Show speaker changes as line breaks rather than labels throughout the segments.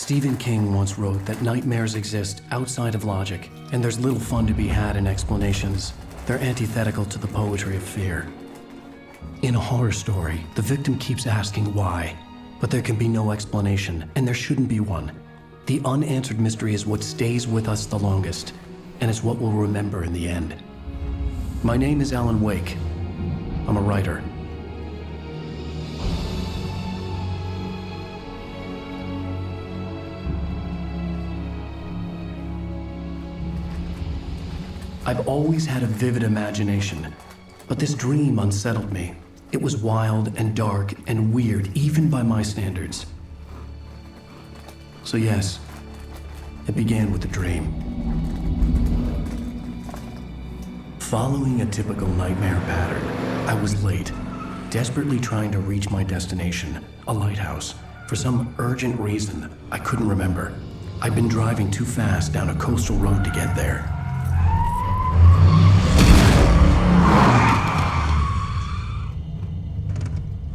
Stephen King once wrote that nightmares exist outside of logic, and there's little fun to be had in explanations. They're antithetical to the poetry of fear. In a horror story, the victim keeps asking why, but there can be no explanation, and there shouldn't be one. The unanswered mystery is what stays with us the longest, and is what we'll remember in the end. My name is Alan Wake. I'm a writer. I've always had a vivid imagination, but this dream unsettled me. It was wild and dark and weird, even by my standards. So yes, it began with a dream. Following a typical nightmare pattern, I was late, desperately trying to reach my destination, a lighthouse. For some urgent reason, I couldn't remember. I'd been driving too fast down a coastal road to get there.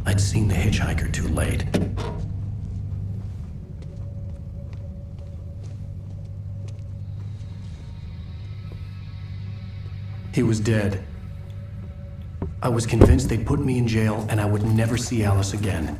I'd seen the hitchhiker too late. He was dead. I was convinced they'd put me in jail and I would never see Alice again.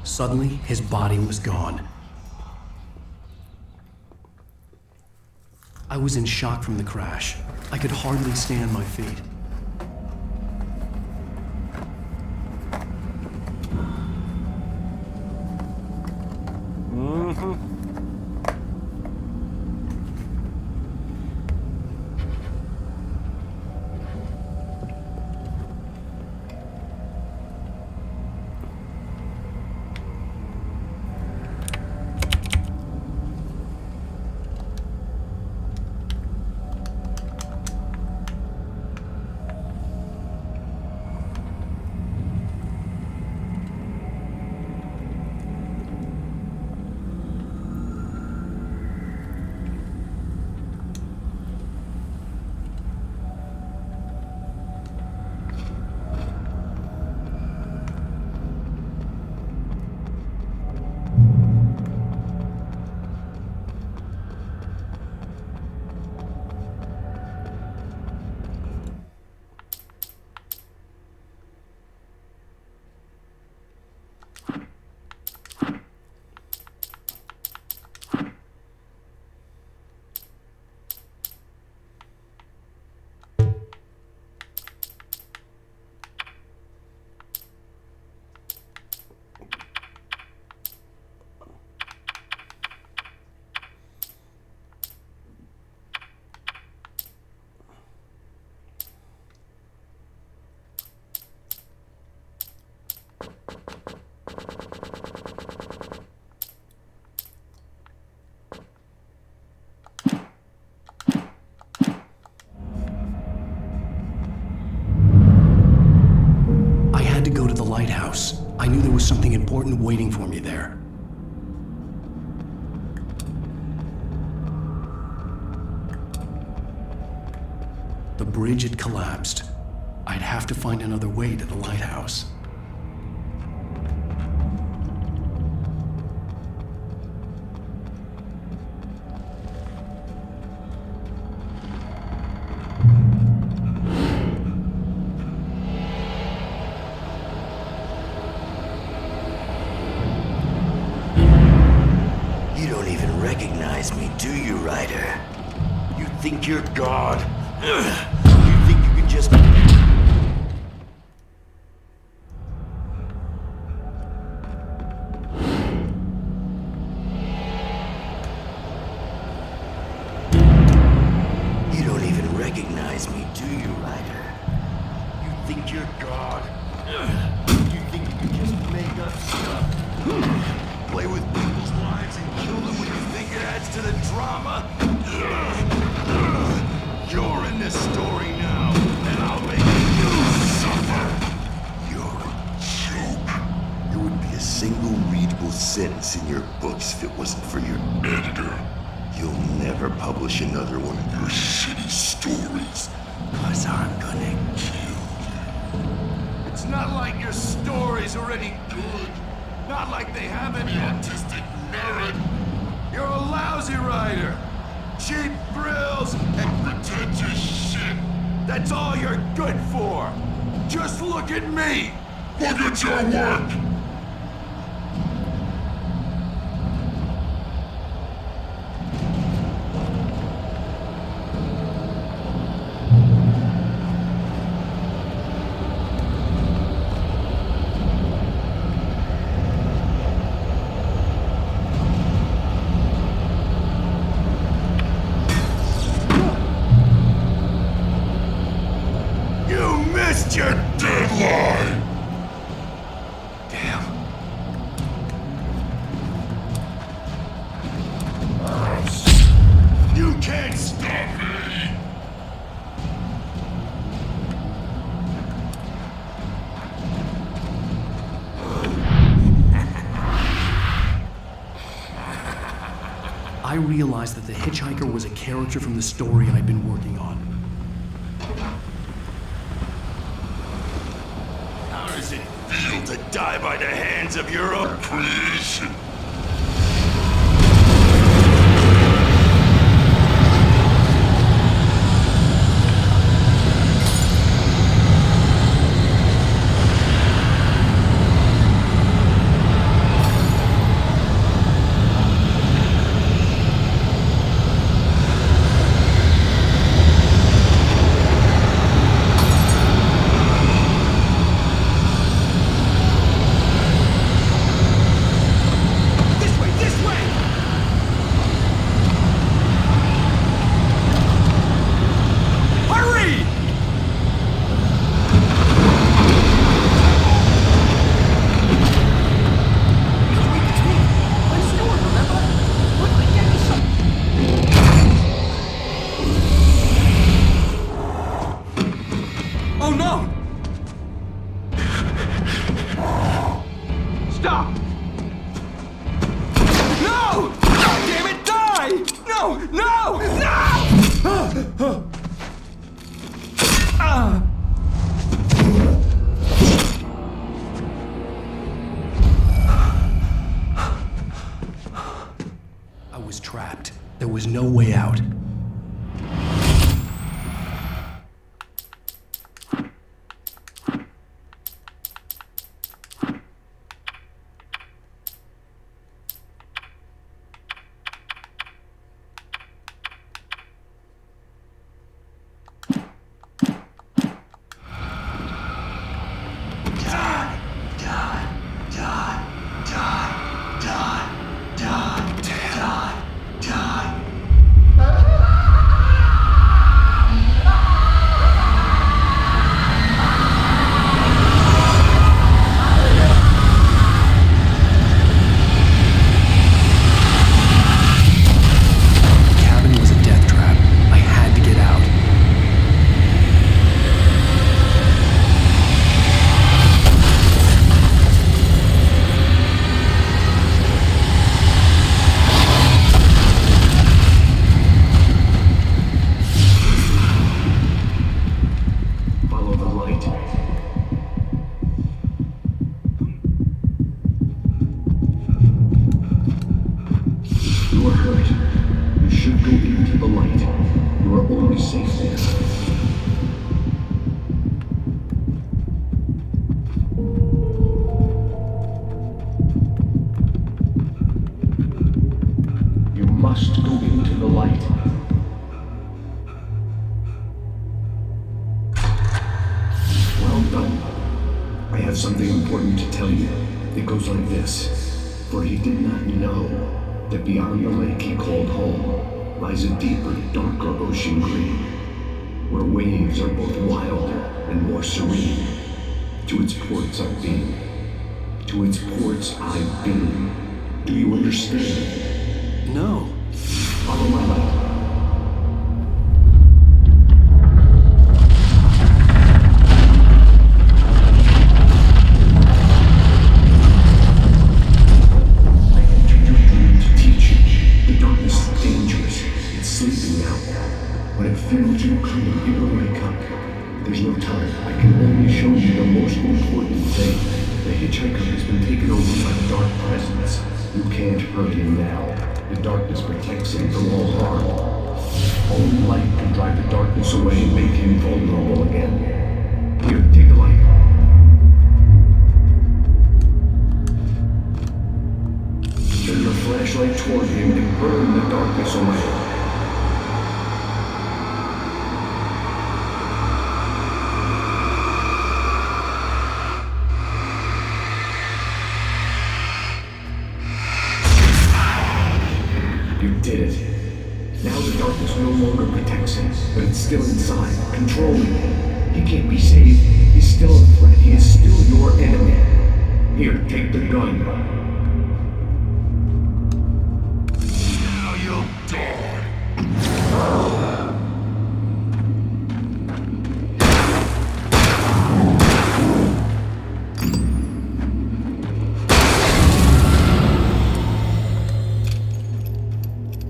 Suddenly, his body was gone. I was in shock from the crash. I could hardly stay on my feet. Lighthouse. I knew there was something important waiting for me there. The bridge had collapsed. I'd have to find another way to the lighthouse.
Me, do you, Ryder? You think you're God? You think you can just... You don't even recognize me, do you, Ryder? You think you're God? You think you can just make up stuff? Play with people's lives and kill them when you think it adds to the drama? You're in this story now, and I'll make you suffer. You're a joke. You would be a single readable sentence in your books if it wasn't for your editor. You'll never publish another one of your shitty stories, 'cause I'm gonna kill you. It's not like your stories are any good. Not like they have any artistic merit. You're a lousy writer. Cheap thrills and pretentious shit. That's all you're good for. Just look at me. Look at your work. Missed your deadline! Damn. You can't stop me!
I realized that the hitchhiker was a character from the story I'd been working on.
How does it feel to die by the hands of your own creation?
Stop! No! God damn it, die! No! No! No!
I was trapped. There was no way out.
Must go into the light. Well done. I have something important to tell you. It goes like this. For he did not know that beyond the lake he called home lies a deeper, darker ocean green, where waves are both wilder and more serene. To its ports I've been. To its ports I've been. Do you understand?
No.
Follow my light. Now, when it feels you clean, you will wake up. There's no time. I can only show you the most important thing. The hitchhiker has been taken over by the dark presence. You can't hurt him now. The darkness protects him from all harm. Only light can drive the darkness away and make him vulnerable again. Here, take the light. Turn your flashlight toward him and burn the darkness away. You did it. Now the darkness no longer protects him, but it's still inside, controlling him. He can't be saved. He's still a threat. He is still your enemy. Here, take the gun.
Now you'll die.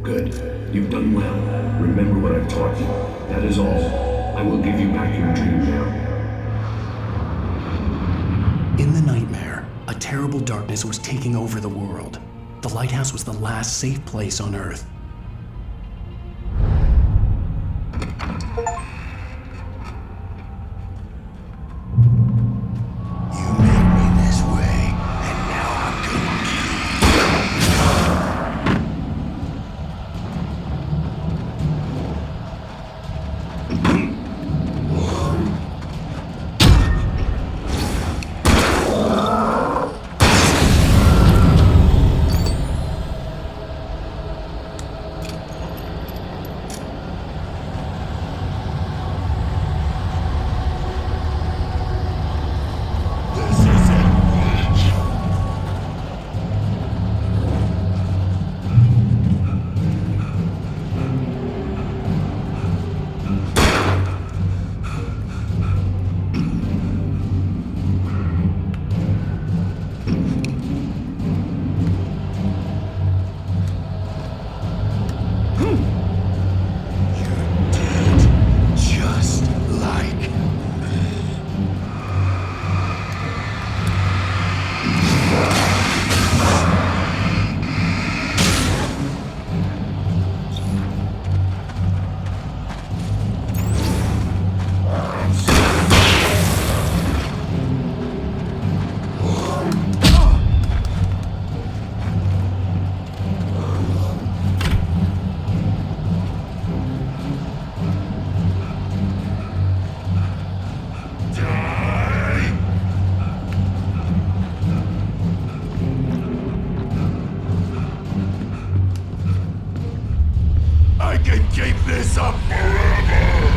Good. You've done well. Remember what I've taught you. That is all. I will give you back your dream now.
In the nightmare, a terrible darkness was taking over the world. The lighthouse was the last safe place on Earth.
You made me this way, and now I'm gonna I can keep this up forever!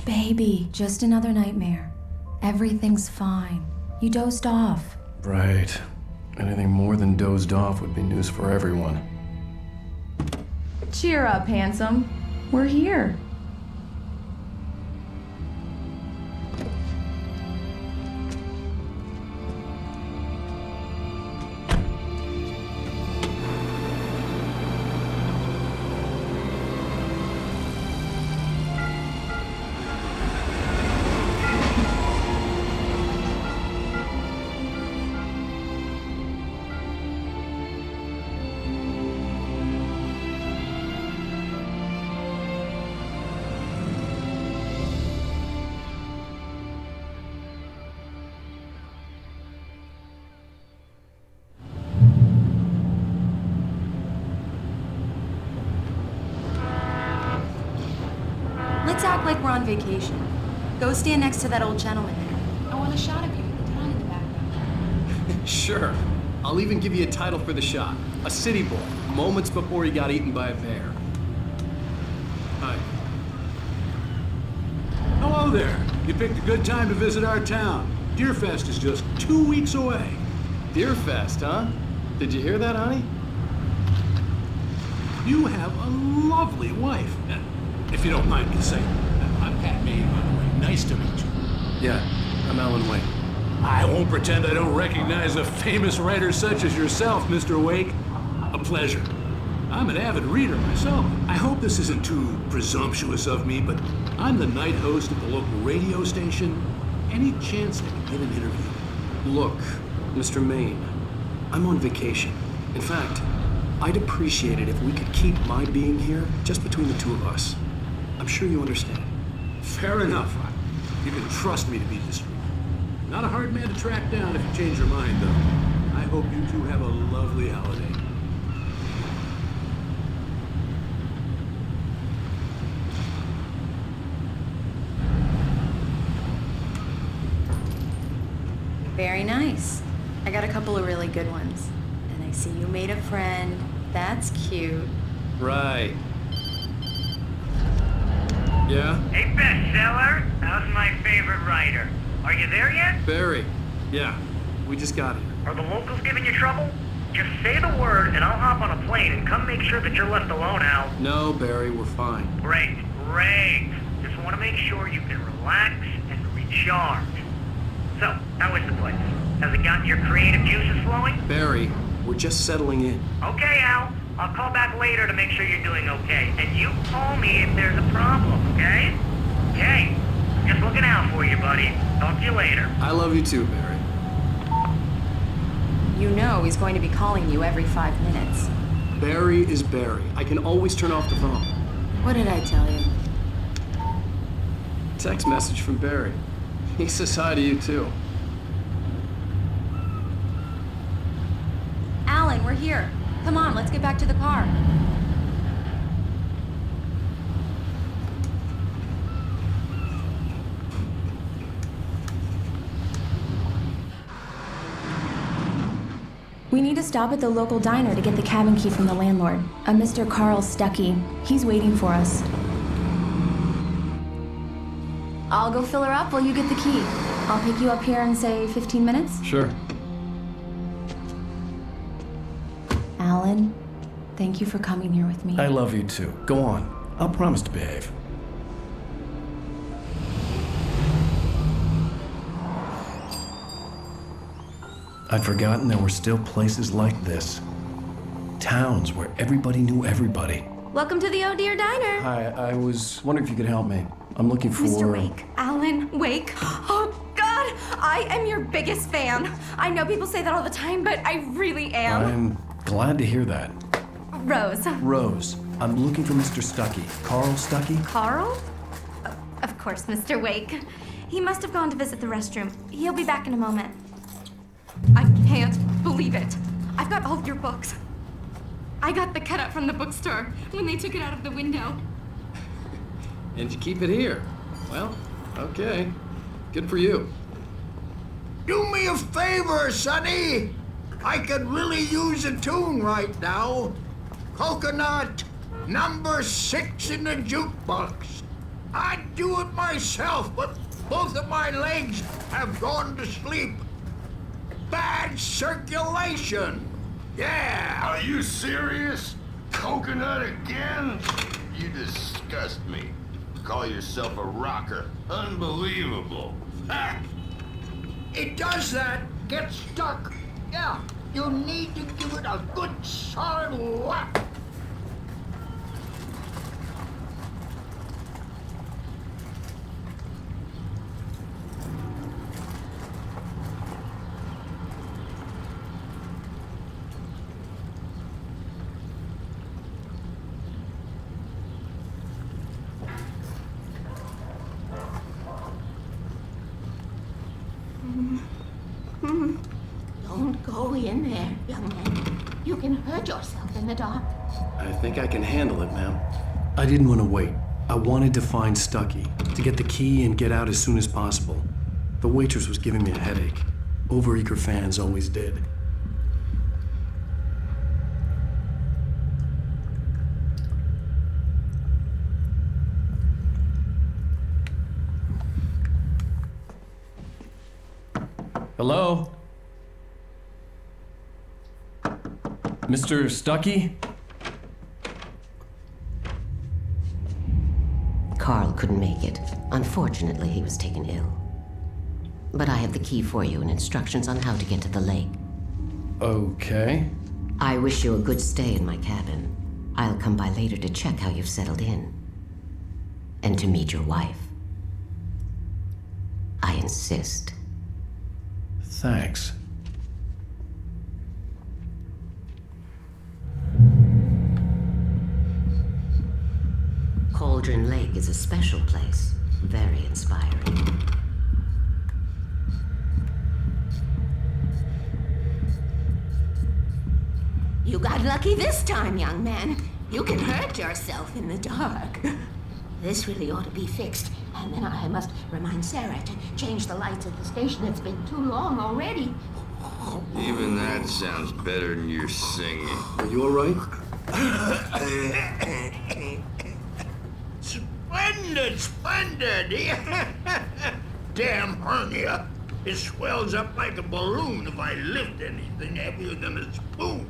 Baby, just another nightmare. Everything's fine. You dozed off.
Right. Anything more than dozed off would be news for everyone.
Cheer up, handsome. We're here.
like we're on vacation. Go stand next to that old gentleman there. I want a shot of you with the town in the background.
Sure. I'll even give you a title for the shot. A city boy, moments before he got eaten by a bear. Hi.
Hello there. You picked a good time to visit our town. Deerfest is just 2 weeks away.
Deerfest, huh? Did you hear that, honey?
You have a lovely wife. If you don't mind me saying. I'm Pat Maine, by the way. Nice to meet you.
Yeah, I'm Alan Wake.
I won't pretend I don't recognize a famous writer such as yourself, Mr. Wake. A pleasure. I'm an avid reader myself. I hope this isn't too presumptuous of me, but I'm the night host at the local radio station. Any chance I could get an interview?
Look, Mr. Maine, I'm on vacation. In fact, I'd appreciate it if we could keep my being here just between the two of us. I'm sure you understand.
Fair enough. You can trust me to be discreet. Not a hard man to track down if you change your mind, though. I hope you two have a lovely holiday.
Very nice. I got a couple of really good ones. And I see you made a friend. That's cute.
Right. Yeah?
Hey, bestseller, how's my favorite writer? Are you there yet?
Barry. Yeah, we just got here.
Are the locals giving you trouble? Just say the word and I'll hop on a plane and come make sure that you're left alone, Al.
No, Barry, we're fine.
Great. Just want to make sure you can relax and recharge. So, how is the place? Has it got your creative juices flowing?
Barry, we're just settling in.
Okay, Al. I'll call back later to make sure you're doing okay. And you call me if there's a problem, okay? Okay. Just looking out for you, buddy. Talk to you later.
I love you too, Barry.
You know he's going to be calling you every 5 minutes.
Barry is Barry. I can always turn off the phone.
What did I tell you?
Text message from Barry. He says hi to you too.
Alan, we're here. Come on, let's get back to the car. We need to stop at the local diner to get the cabin key from the landlord, a Mr. Carl Stuckey. He's waiting for us. I'll go fill her up while you get the key. I'll pick you up here in, say, 15 minutes?
Sure.
Alan, thank you for coming here with me.
I love you too. Go on. I'll promise to behave. I'd forgotten there were still places like this. Towns where everybody knew everybody.
Welcome to the Oh Dear Diner.
Hi, I was wondering if you could help me. I'm looking for...
Mr. Wake. Alan Wake. Oh, God. I am your biggest fan. I know people say that all the time, but I really am.
I'm glad to hear that.
Rose.
Rose, I'm looking for Mr. Stuckey. Carl Stuckey?
Carl? Oh, of course, Mr. Wake. He must have gone to visit the restroom. He'll be back in a moment. I can't believe it. I've got all of your books. I got the cutout from the bookstore when they took it out of the window.
And you keep it here. Well, okay. Good for you.
Do me a favor, Sonny. I could really use a tune right now. Coconut, number 6 in the jukebox. I'd do it myself, but both of my legs have gone to sleep. Bad circulation. Yeah.
Are you serious? Coconut again? You disgust me. Call yourself a rocker. Unbelievable. Ha!
It does that. Get stuck. Yeah. You need to give it a good solid whack.
Don't go in there, young man. You can hurt yourself in the dark.
I think I can handle it, ma'am. I didn't want to wait. I wanted to find Stucky, to get the key and get out as soon as possible. The waitress was giving me a headache. Overeager fans always did. Hello? Mr. Stucky?
Carl couldn't make it. Unfortunately, he was taken ill. But I have the key for you and instructions on how to get to the lake.
Okay.
I wish you a good stay in my cabin. I'll come by later to check how you've settled in. And to meet your wife. I insist.
Thanks.
Cauldron Lake is a special place. Very inspiring. You got lucky this time, young man. You can hurt yourself in the dark. This really ought to be fixed. And then I must remind Sarah to change the lights at the station. It's been too long already.
Even that sounds better than your singing.
Are you all right?
Splendid, splendid! Damn hernia. It swells up like a balloon if I lift anything heavier than a spoon.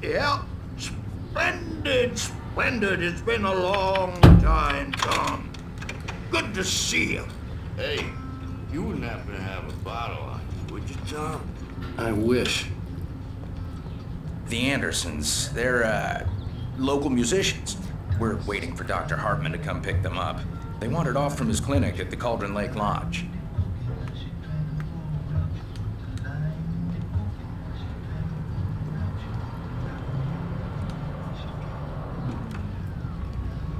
Yeah, splendid, splendid. It's been a long time, Tom. Good to see you.
Hey, you wouldn't happen to have a bottle on you, would you, Tom?
I wish.
The Andersons, they're, local musicians. We're waiting for Dr. Hartman to come pick them up. They wandered off from his clinic at the Cauldron Lake Lodge.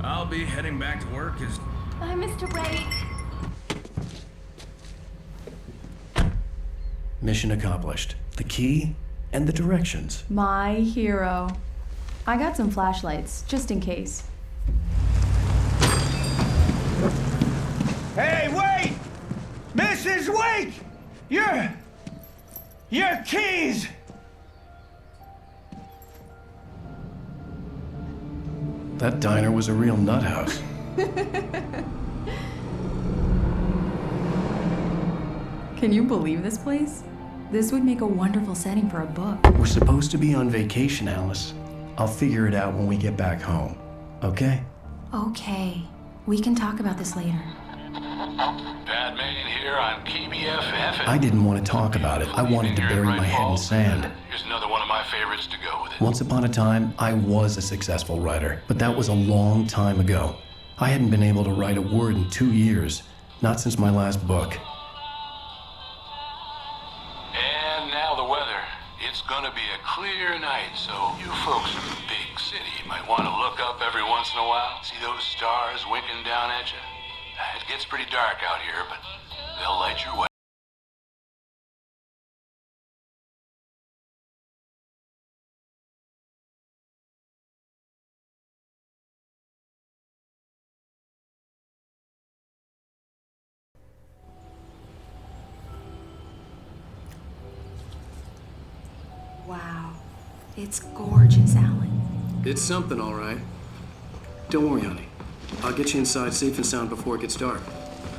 I'll be heading back to work as...
Bye, Mr. Wake.
Mission accomplished. The key and the directions.
My hero. I got some flashlights, just in case.
Hey, wait! Mrs. Wake! Your keys!
That diner was a real nut house.
Can you believe this place? This would make a wonderful setting for a book.
We're supposed to be on vacation, Alice. I'll figure it out when we get back home. Okay?
Okay. We can talk about this later.
Pat Main here on KBFF.
I didn't want to talk about it. I wanted to bury my head in sand.
Here's another one of my favorites to go with it.
Once upon a time, I was a successful writer, but that was a long time ago. I hadn't been able to write a word in 2 years, not since my last book.
And now the weather. It's gonna be a clear night, so you folks in the big city might want to look up every once in a while. See those stars winking down at you? It gets pretty dark out here, but they'll light your way.
Wow. It's gorgeous, Alan.
It's something, all right. Don't worry, honey. I'll get you inside safe and sound before it gets dark.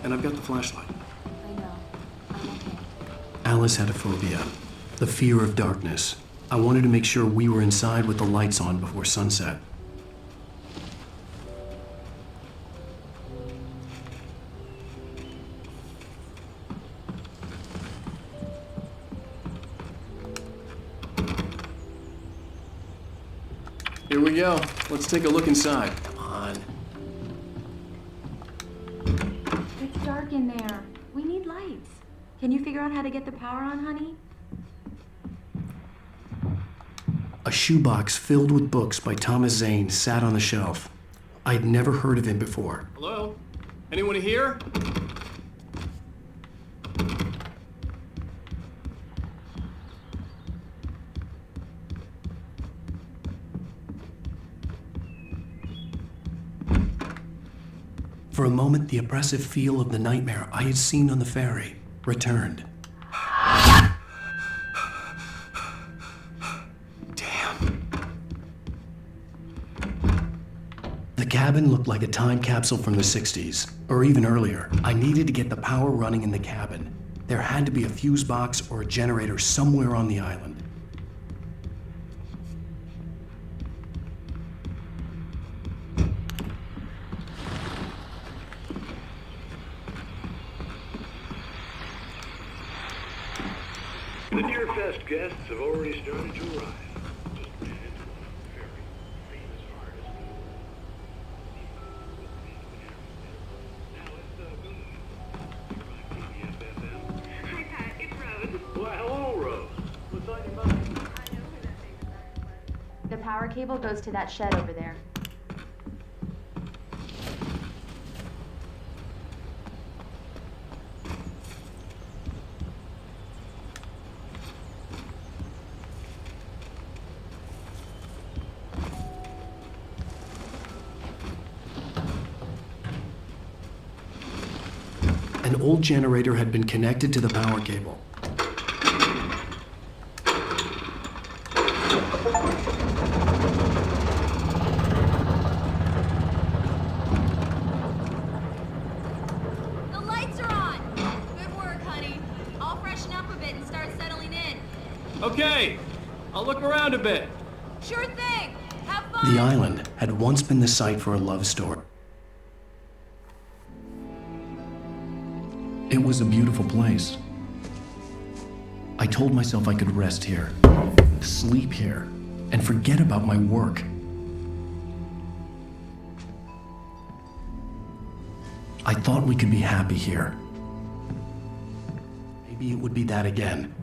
And I've got the flashlight.
I know. I'm okay.
Alice had a phobia. The fear of darkness. I wanted to make sure we were inside with the lights on before sunset. Here we go. Let's take a look inside. Come on.
It's dark in there. We need lights. Can you figure out how to get the power on, honey?
A shoebox filled with books by Thomas Zane sat on the shelf. I'd never heard of him before.
Hello? Anyone here?
a moment, the oppressive feel of the nightmare I had seen on the ferry returned. The cabin looked like a time capsule from the 60s, or even earlier. I needed to get the power running in the cabin. There had to be a fuse box or a generator somewhere on the island.
The Deerfest guests have already started to arrive.
The power cable goes to that shed over there.
An old generator had been connected to the power cable.
The lights are on! Good work, honey. I'll freshen up a bit and start settling in.
Okay, I'll look around a bit.
Sure thing! Have fun!
The island had once been the site for a love story. It was a beautiful place. I told myself I could rest here, sleep here, and forget about my work. I thought we could be happy here. Maybe it would be that again.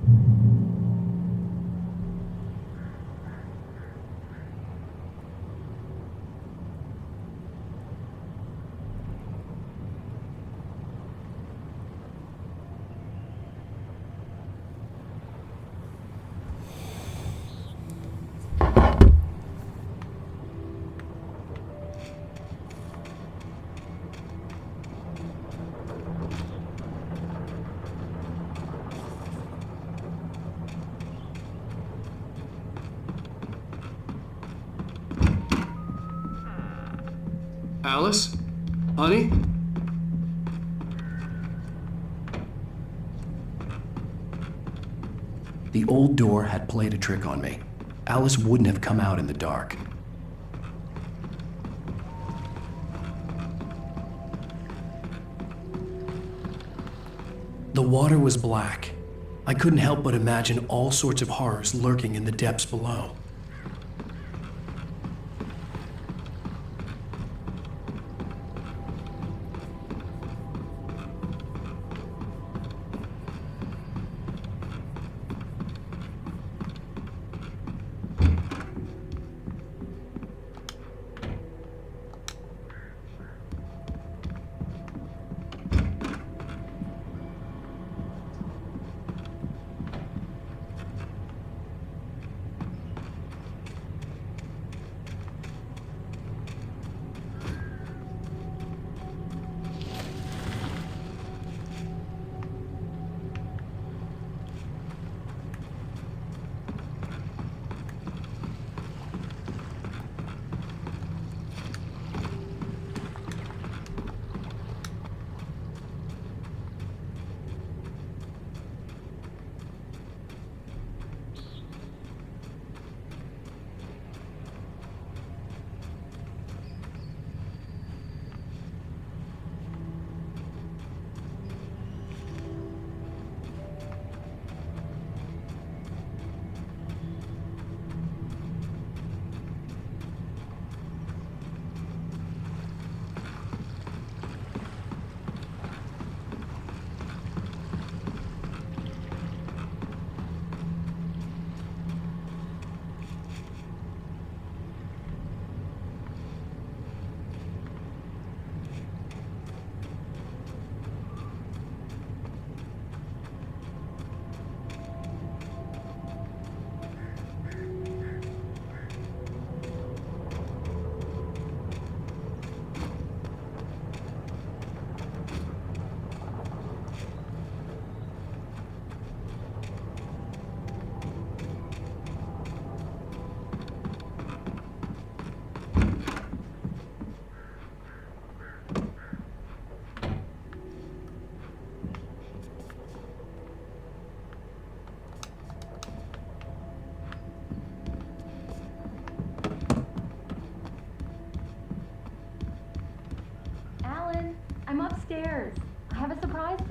Alice? Honey?
The old door had played a trick on me. Alice wouldn't have come out in the dark. The water was black. I couldn't help but imagine all sorts of horrors lurking in the depths below.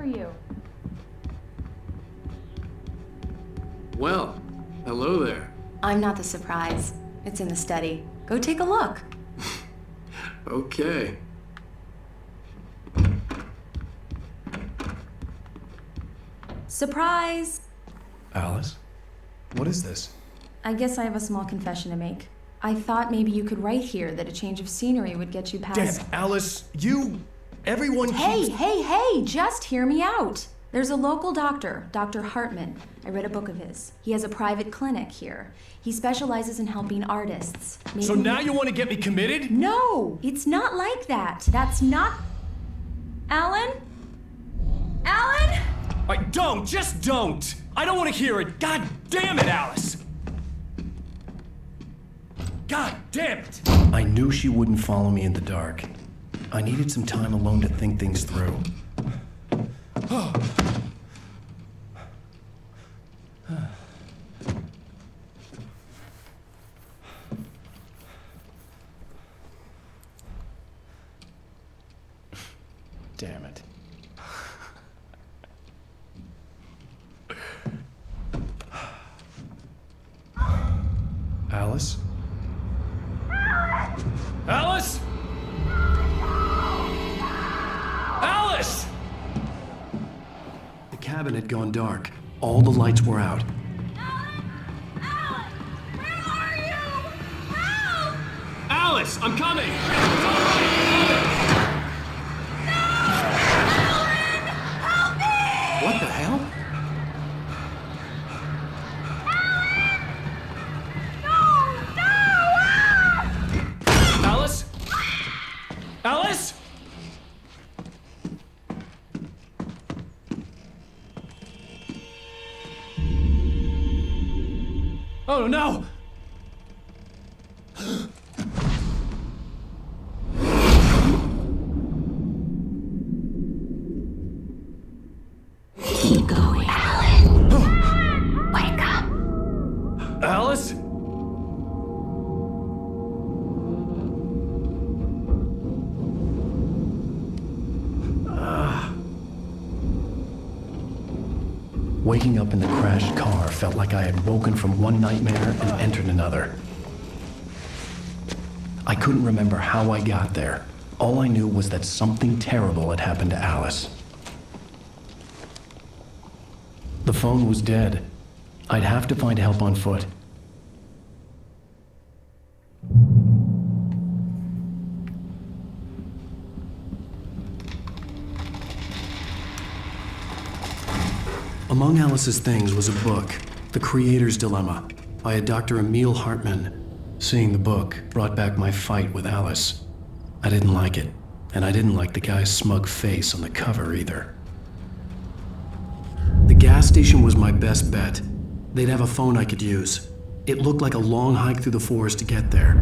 for you.
Well, hello there.
I'm not the surprise. It's in the study. Go take a look.
Okay.
Surprise!
Alice? What is this?
I guess I have a small confession to make. I thought maybe you could write here that a change of scenery would get you past.
Damn, Alice, everyone
Hey, just hear me out. There's a local doctor, Dr. Hartman. I read a book of his. He has a private clinic here. He specializes in helping artists.
So now you want to get me committed?
No, it's not like that. That's not... Alan? Alan?
Just don't! I don't want to hear it! God damn it, Alice! God damn it!
I knew she wouldn't follow me in the dark. I needed some time alone to think things through. Damn it. Alice?
Alice? Alice!
The cabin had gone dark. All the lights were out.
Alice, I'm coming!
What the hell?
Alice? Alice? Oh no!
Keep going, Alan. Wake up.
Alice?
Waking up in the crashed car felt like I had woken from one nightmare and entered another. I couldn't remember how I got there. All I knew was that something terrible had happened to Alice. The phone was dead. I'd have to find help on foot. Among Alice's things was a book, The Creator's Dilemma, by a Dr. Emil Hartman. Seeing the book brought back my fight with Alice. I didn't like it, and I didn't like the guy's smug face on the cover either. The gas station was my best bet. They'd have a phone I could use. It looked like a long hike through the forest to get there.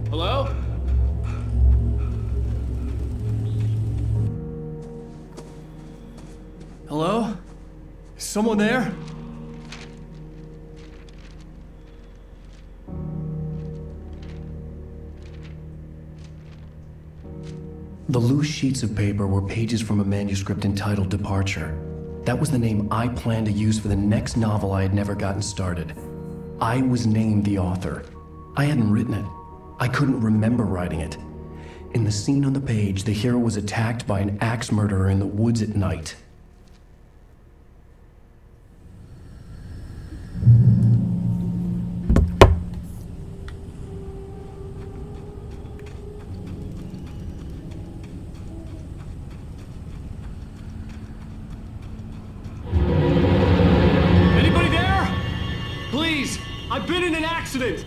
Hello?
Hello? Is someone there?
The loose sheets of paper were pages from a manuscript entitled Departure. That was the name I planned to use for the next novel I had never gotten started. I was named the author. I hadn't written it. I couldn't remember writing it. In the scene on the page, the hero was attacked by an axe murderer in the woods at night.
Anybody there? Please, I've been in an accident.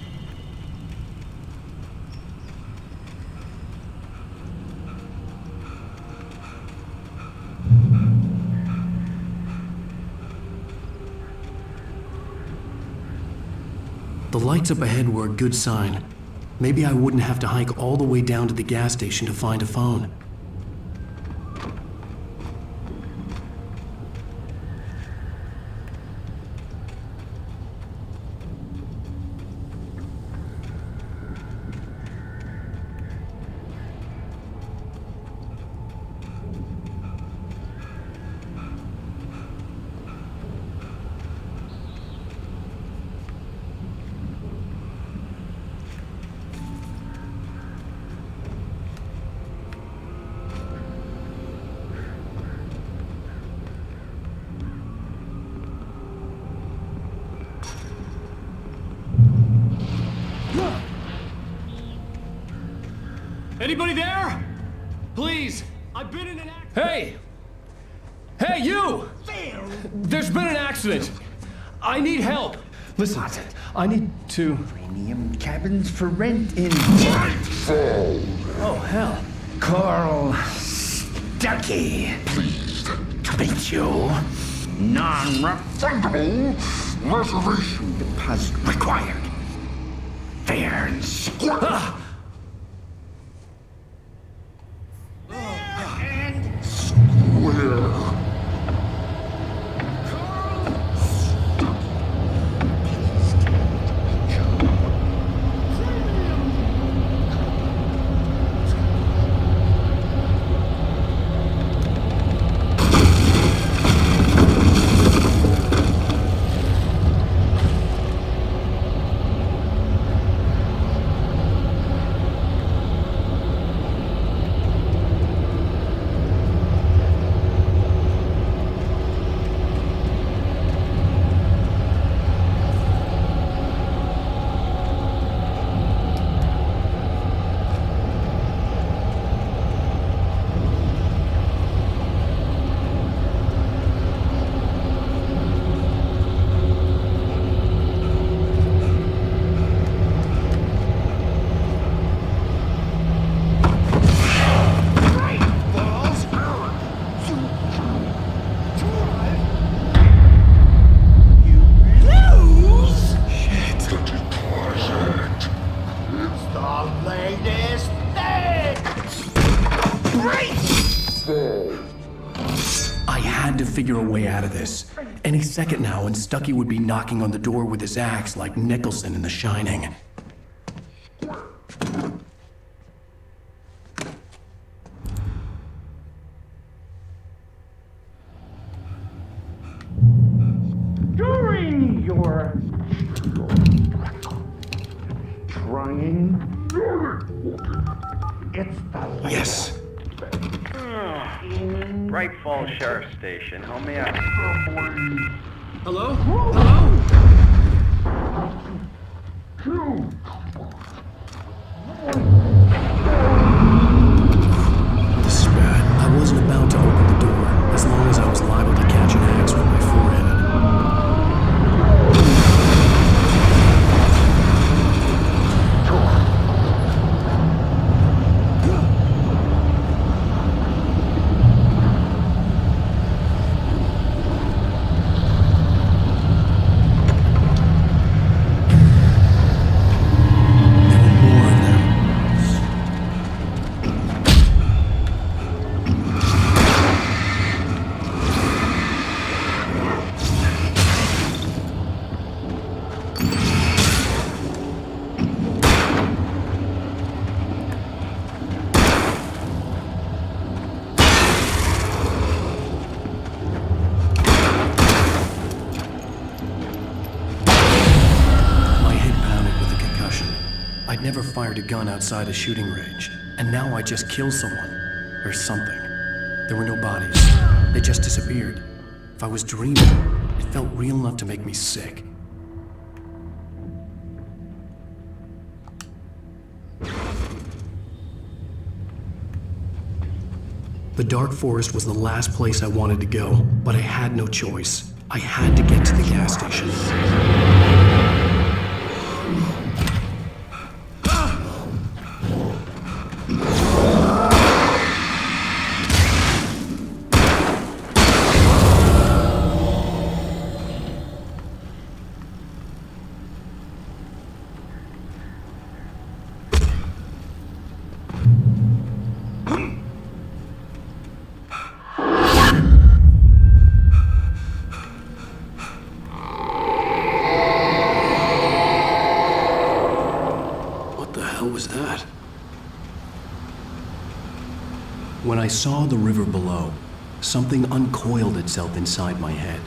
The lights up ahead were a good sign. Maybe I wouldn't have to hike all the way down to the gas station to find a phone.
Anybody there? Please, I've been in an accident. Hey! Hey, you! There's been an accident. I need help.
Listen, I need to...
Premium cabins for rent in Nightfall.
Oh, hell.
Carl Stuckey. Pleased to meet you. Non-refundable reservation deposit required. Fair and square. And square.
Figure a way out of this. Any second now, and Stuckey would be knocking on the door with his axe like Nicholson in The Shining.
During your trying, it's the
Yes.
Bright Falls Sheriff Station. How may I?
Hello? Hello?
This is bad. I wasn't about to open the door, as long as I was liable to catch an axe with my forehead. I'd never fired a gun outside a shooting range, and now I just killed someone. Or something. There were no bodies. They just disappeared. If I was dreaming, it felt real enough to make me sick. The dark forest was the last place I wanted to go, but I had no choice. I had to get to the gas station. When I saw the river below, something uncoiled itself inside my head.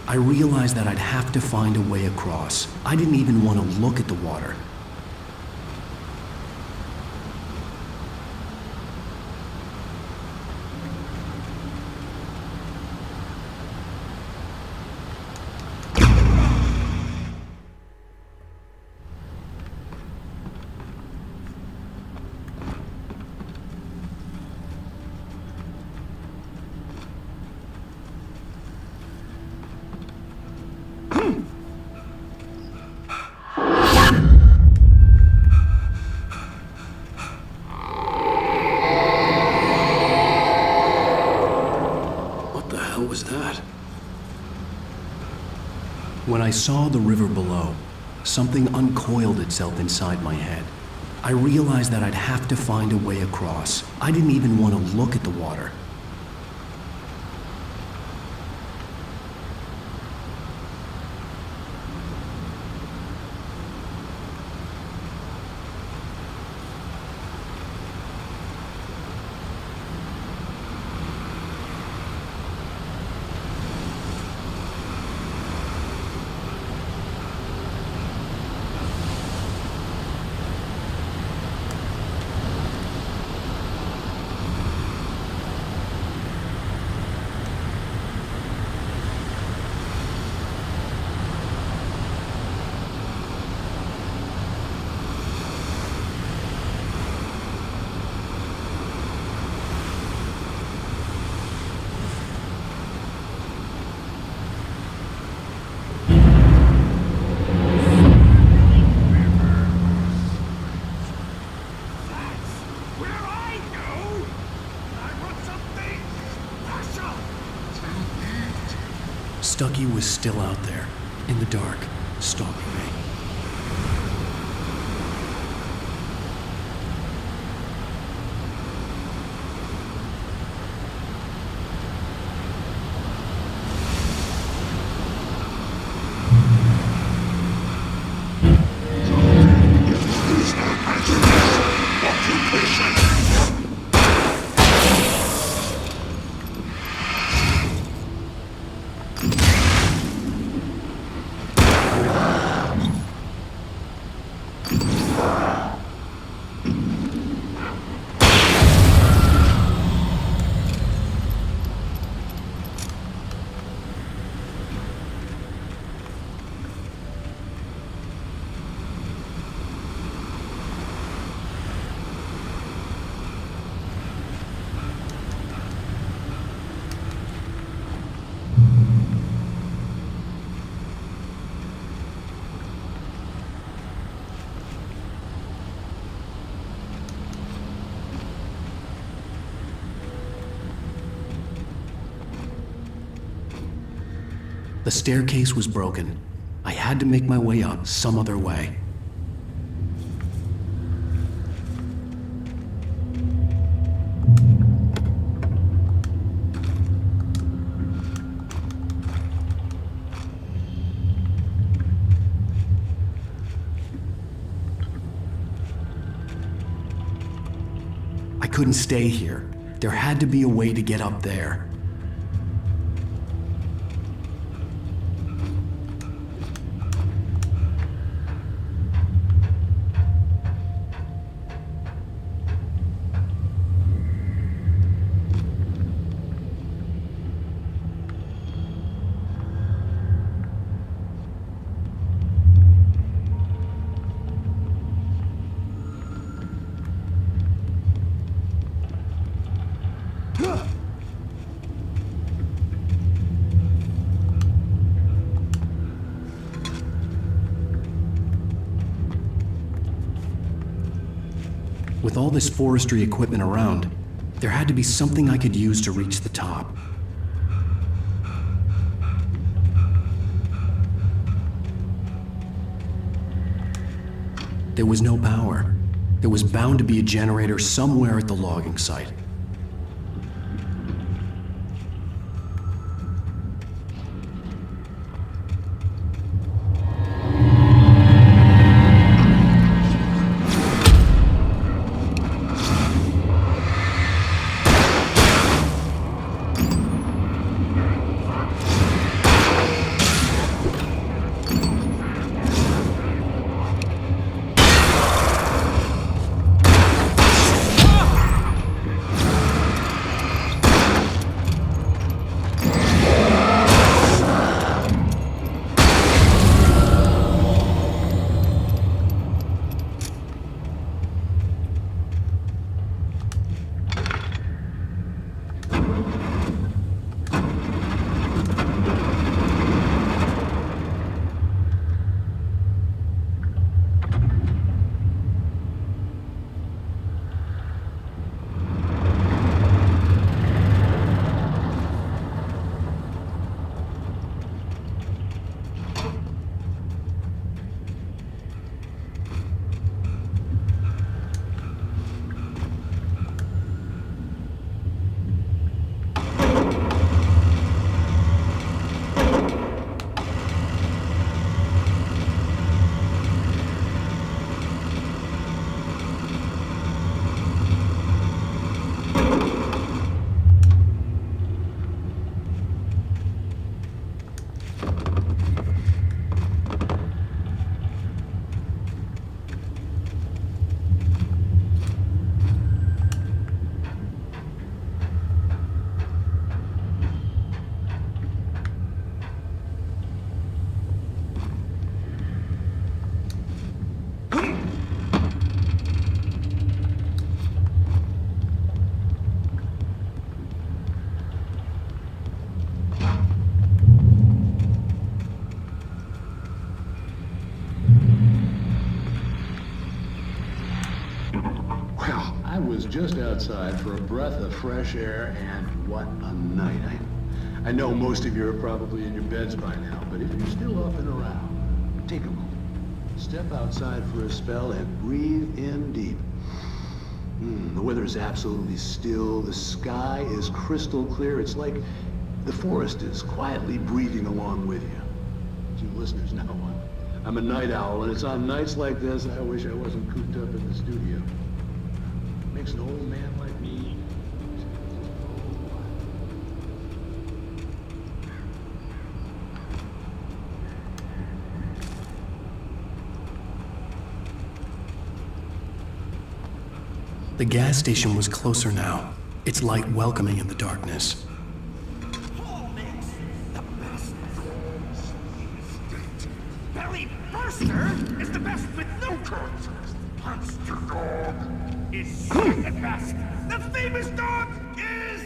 I realized that I'd have to find a way across. I didn't even want to look at the water. When I saw the river below, something uncoiled itself inside my head. I realized that I'd have to find a way across. I didn't even want to look at the water. Stucky was still out there, in the dark, stalking me. The staircase was broken. I had to make my way up some other way. I couldn't stay here. There had to be a way to get up there. With all this forestry equipment around, there had to be something I could use to reach the top. There was no power. There was bound to be a generator somewhere at the logging site.
I was just outside for a breath of fresh air, and what a night. I know most of you are probably in your beds by now, but if you're still up and around, take a moment. Step outside for a spell and breathe in deep. The weather is absolutely still. The sky is crystal clear. It's like the forest is quietly breathing along with you. To you listeners know, I'm a night owl, and it's on nights like this I wish I wasn't cooped up in the studio. Makes an old man like me.
The gas station was closer now, its light welcoming in the darkness.
Belly Burster is the best with no curves. Monster Dog is second best. The famous dog is...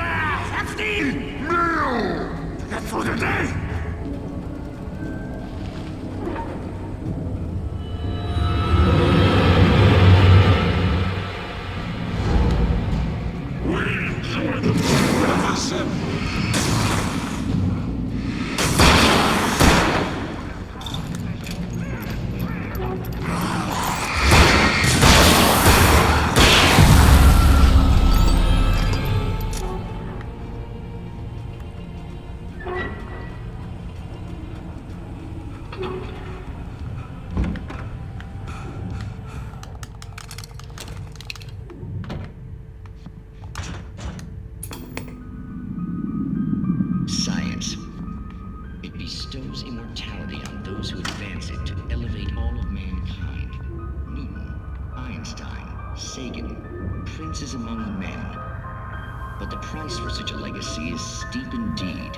hefty meal for the day.
Science. It bestows immortality on those who advance it to elevate all of mankind. Newton, Einstein, Sagan, princes among men. But the price for such a legacy is steep indeed.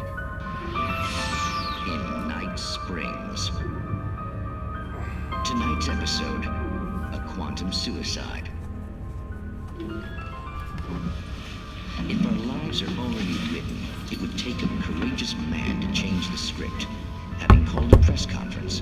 In Night Springs. Tonight's episode, a quantum suicide. If our lives are already written, it would take a courageous man to change the script. Having called a press conference,